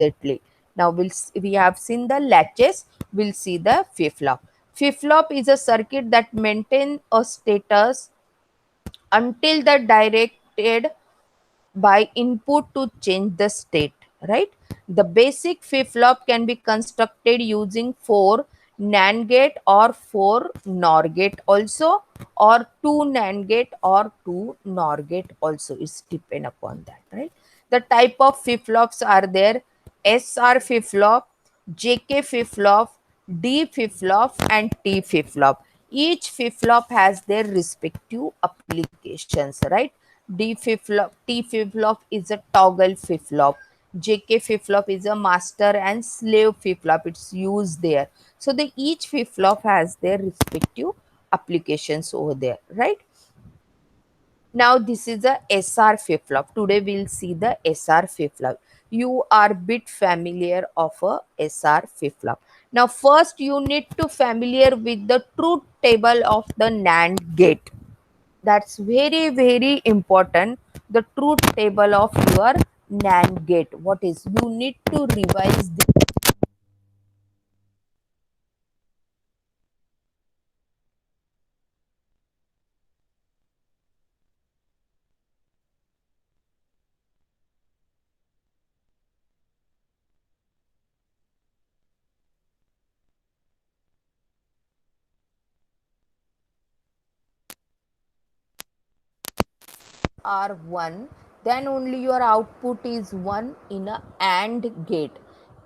Exactly. Now we have seen the latches. We'll see the flip-flop. Flip-flop is a circuit that maintains a status until the directed by input to change the state, right? The basic flip-flop can be constructed using 4 NAND gate or 4 NOR gate also, or 2 NAND gate or 2 NOR gate also. It's depend upon that, right? The type of flip-flops are there: SR flip-flop, JK flip-flop, D flip-flop, and T flip-flop. Each flip-flop has their respective applications, right? D flip-flop, T flip-flop is a toggle flip-flop. JK flip-flop is a master and slave flip-flop. It's used there. So the each flip-flop has their respective applications over there, right? Now this is a SR flip-flop. Today we'll see the SR flip-flop. You are bit familiar of a SR flip-flop. Now first you need to familiar with the truth table of the NAND gate. That's very important. The truth table of your NAND gate. What is? You need to revise this. Are 1, then only your output is 1 in a AND gate.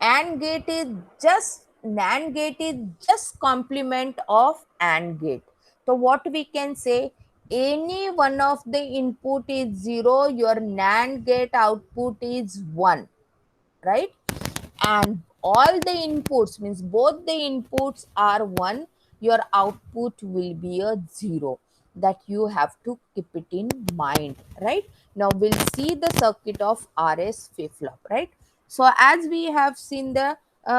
AND gate is just, NAND gate is just complement of AND gate. So what we can say, any one of the input is 0, your NAND gate output is 1, right? And all the inputs means both the inputs are 1, your output will be a 0. That you have to keep it in mind, right? Now we'll see the circuit of RS flip-flop, right? So as we have seen the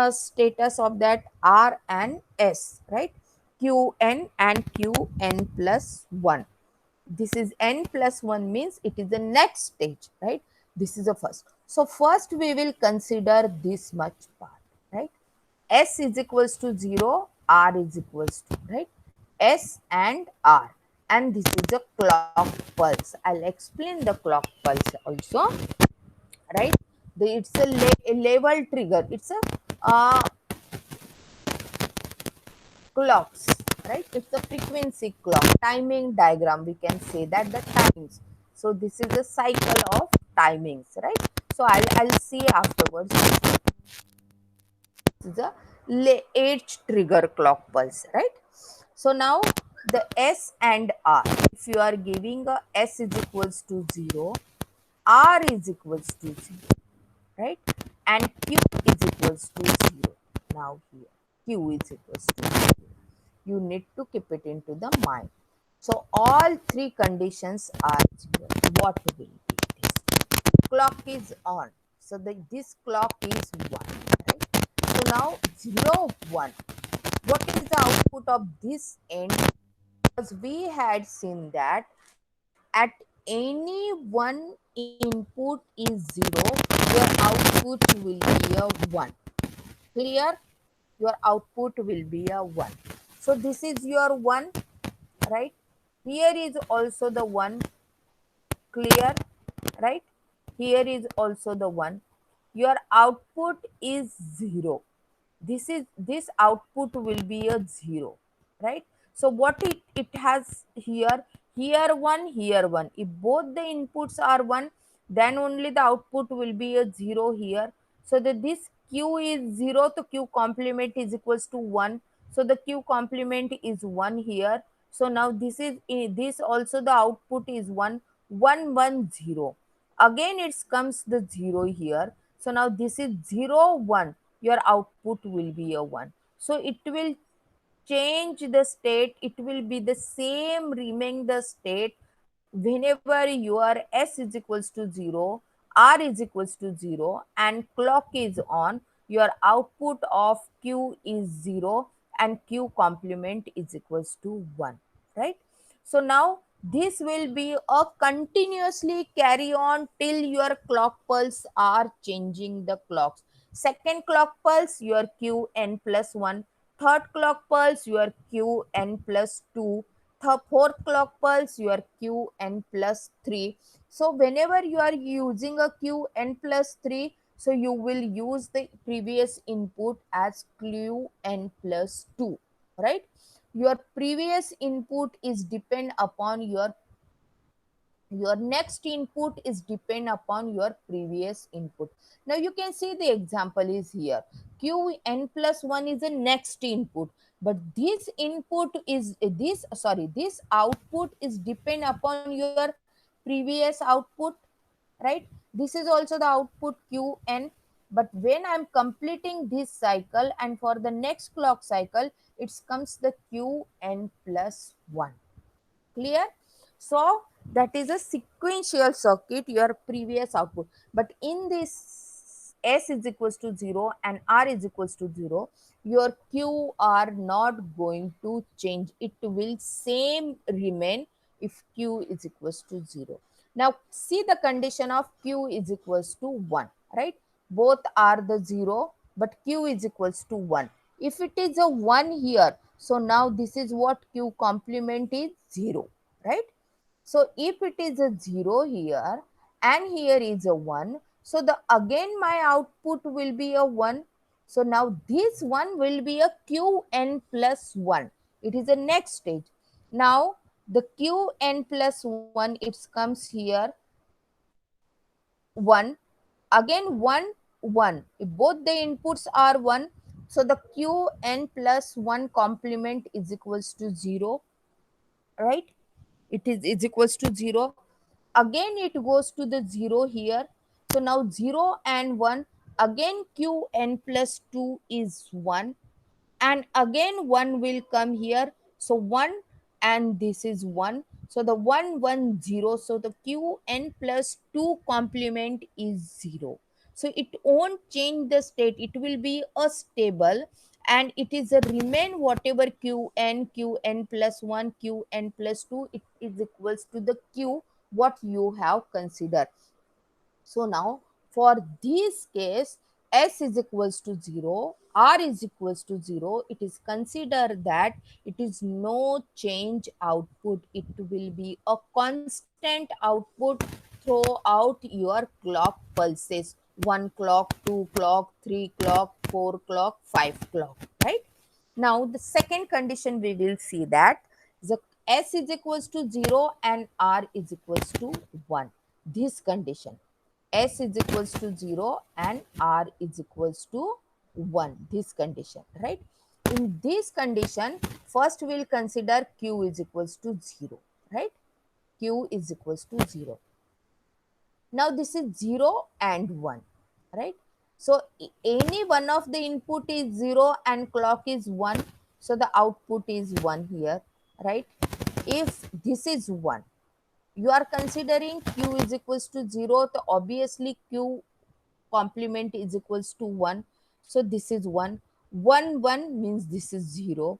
status of that R and S, right? Qn and Qn plus 1. This is n plus 1 means it is the next stage, right? This is the first. So first we will consider this much part, right? S is equals to 0, R is equals to, right? S and R, and this is a clock pulse. I'll explain the clock pulse also, right? It's a level trigger. It's a clocks, right? It's a frequency clock, timing diagram. We can say that the timings. So this is the cycle of timings, right? So I'll see afterwards. This is a H trigger clock pulse, right? So now the S and R. If you are giving a S is equals to 0, R is equals to 0, right? And Q is equals to 0. Now here, Q is equals to 0. You need to keep it into the mind. So all three conditions are 0. What will be this? Clock is on. So this clock is 1. Right? So now 0, 1. What is the output of this end? Because we had seen that at any one input is 0, your output will be a 1. Clear? Your output will be a 1. So this is your 1, right? Here is also the 1. Clear? Right? Here is also the 1. Your output is 0. This output will be a 0, right? So what it has here, here 1, here 1. If both the inputs are 1, then only the output will be a 0 here. So that this q is 0, so q complement is equals to 1. So the q complement is 1 here. So now this is this also the output is 1, 1, 1, 0. Again it comes the 0 here. So now this is 0, 1. Your output will be a 1. So it will change the state. It will be the same, remain the state whenever your S is equals to 0, R is equals to 0, and clock is on. Your output of Q is 0 and Q complement is equals to 1, right? So now this will be a continuously carry on till your clock pulse are changing the clocks. Second clock pulse, your Qn plus 1. Third clock pulse, your Qn plus 2. Fourth clock pulse, your Qn plus 3. So whenever you are using a Qn plus 3, so you will use the previous input as Qn plus 2, right? Your previous input is depend upon your next input is depend upon your previous input. Now you can see the example is here. Qn plus 1 is the next input, but this input is this output is depend upon your previous output, right? This is also the output Qn, but when I'm completing this cycle and for the next clock cycle, it comes the Qn plus 1. Clear? So that is a sequential circuit, your previous output. But in this S is equals to 0 and R is equals to 0, your Q are not going to change. It will same remain if Q is equals to 0. Now see the condition of Q is equals to 1, right? Both are the 0, but Q is equals to 1. If it is a 1 here, so now this is what Q complement is 0, right? So if it is a 0 here and here is a 1, so the again my output will be a 1. So now this one will be a Qn plus 1. It is the next stage. Now the Qn plus 1, it comes here 1. Again 1, 1. If both the inputs are 1, so the Qn plus 1 complement is equals to 0, right? It is equals to 0. Again it goes to the 0 here. So now 0 and 1, again Qn plus 2 is 1, and again 1 will come here. So 1 and this is 1. So the 1 1 0. So the Qn plus 2 complement is 0. So it won't change the state, it will be a stable, and it is a remain whatever Qn plus 1 Qn plus 2, it is equals to the Q what you have considered. So now for this case, S is equals to 0, R is equals to 0, it is considered that it is no change output. It will be a constant output throughout your clock pulses. 1 clock, 2 clock, 3 clock, 4 clock, 5 clock, right? Now the second condition we will see that the S is equals to 0 and R is equals to 1. This condition. S is equals to 0 and R is equals to 1. This condition, right? In this condition, first we'll consider Q is equals to 0, right? Q is equals to 0. Now this is 0 and 1, right? So any one of the input is 0 and clock is 1. So the output is 1 here, right? If this is 1, you are considering Q is equals to 0, so obviously Q complement is equals to 1. So this is 1. 1 1 means this is 0.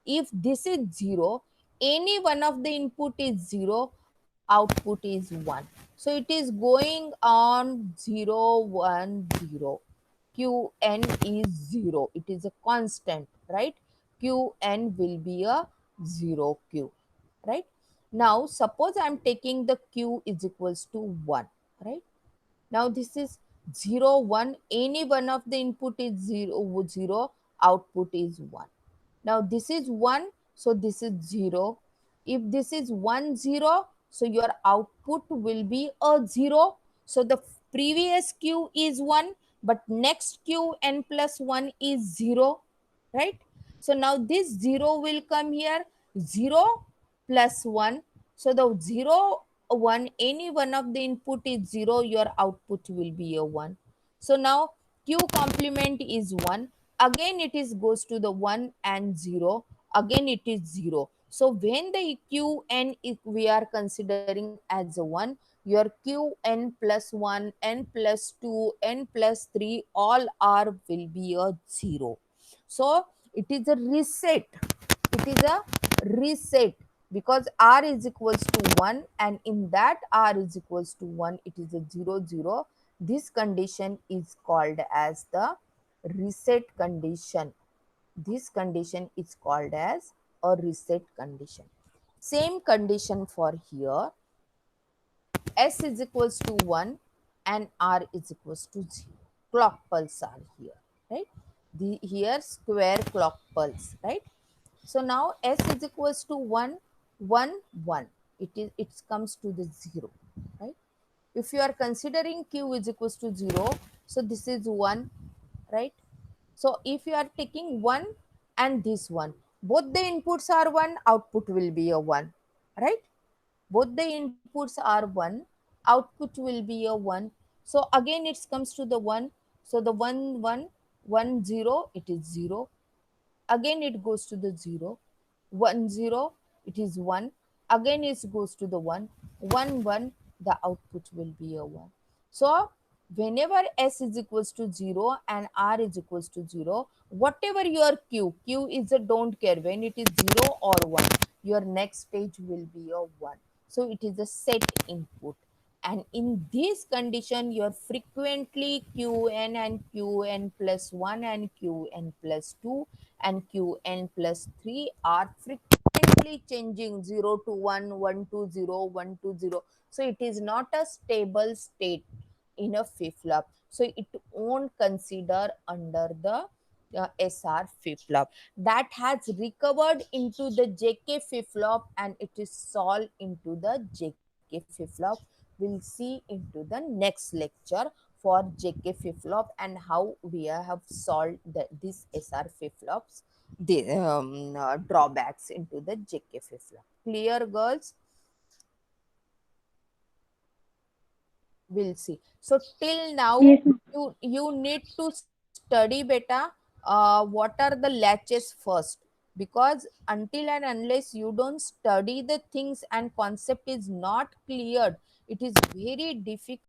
If this is 0, any one of the input is 0, output is 1. So it is going on 0 1 0. Qn is 0. It is a constant, right? Qn will be a 0 Q, right? Now suppose I am taking the Q is equals to 1, right? Now this is 0 1. Any one of the input is 0 0, output is 1. Now this is 1, so this is 0. If this is 1 0, so your output will be a 0. So the previous Q is 1, but next Q n plus 1 is 0, right? So now this 0 will come here, 0 plus 1. So the 0 1, any one of the input is 0, your output will be a 1. So now Q complement is 1. Again it is goes to the 1 and 0. Again it is 0. So when the Qn if we are considering as a 1, your Qn plus 1, n plus 2, n plus 3 all are will be a 0. So it is a reset. It is a reset because R is equals to 1, and in that R is equals to 1, it is a 0 0. This condition is called as the reset condition. This condition is called as a reset condition. Same condition for here. S is equals to 1 and R is equals to 0. Clock pulse are here, right? Here square clock pulse, right? So now S is equals to 1, 1, 1. It comes to the 0, right? If you are considering Q is equals to 0, so this is 1, right? So if you are taking 1 and this one, both the inputs are 1, output will be a 1, right? Both the inputs are 1, output will be a 1. So again it comes to the 1. So the 1 1 1 0, it is 0. Again it goes to the 0. 1 0, it is 1. Again it goes to the 1. 1 1, the output will be a 1. So whenever S is equals to 0 and R is equals to 0, whatever your Q is a don't care. When it is 0 or 1, your next stage will be a 1. So it is a set input. And in this condition, your frequently Qn and Qn plus 1 and Qn plus 2 and Qn plus 3 are frequently changing 0 to 1, 1 to 0, 1 to 0. So it is not a stable state in a flip-flop. So it won't consider under the SR flip-flop. That has recovered into the JK flip-flop and it is solved into the JK flip-flop. We'll see into the next lecture for JK flip-flop and how we have solved these SR flip-flops, the drawbacks into the JK flip-flop. Clear, girls? We'll see. So till now, Yes, ma'am. you need to study better. What are the latches first? Because until and unless you don't study the things and concept is not cleared, it is very difficult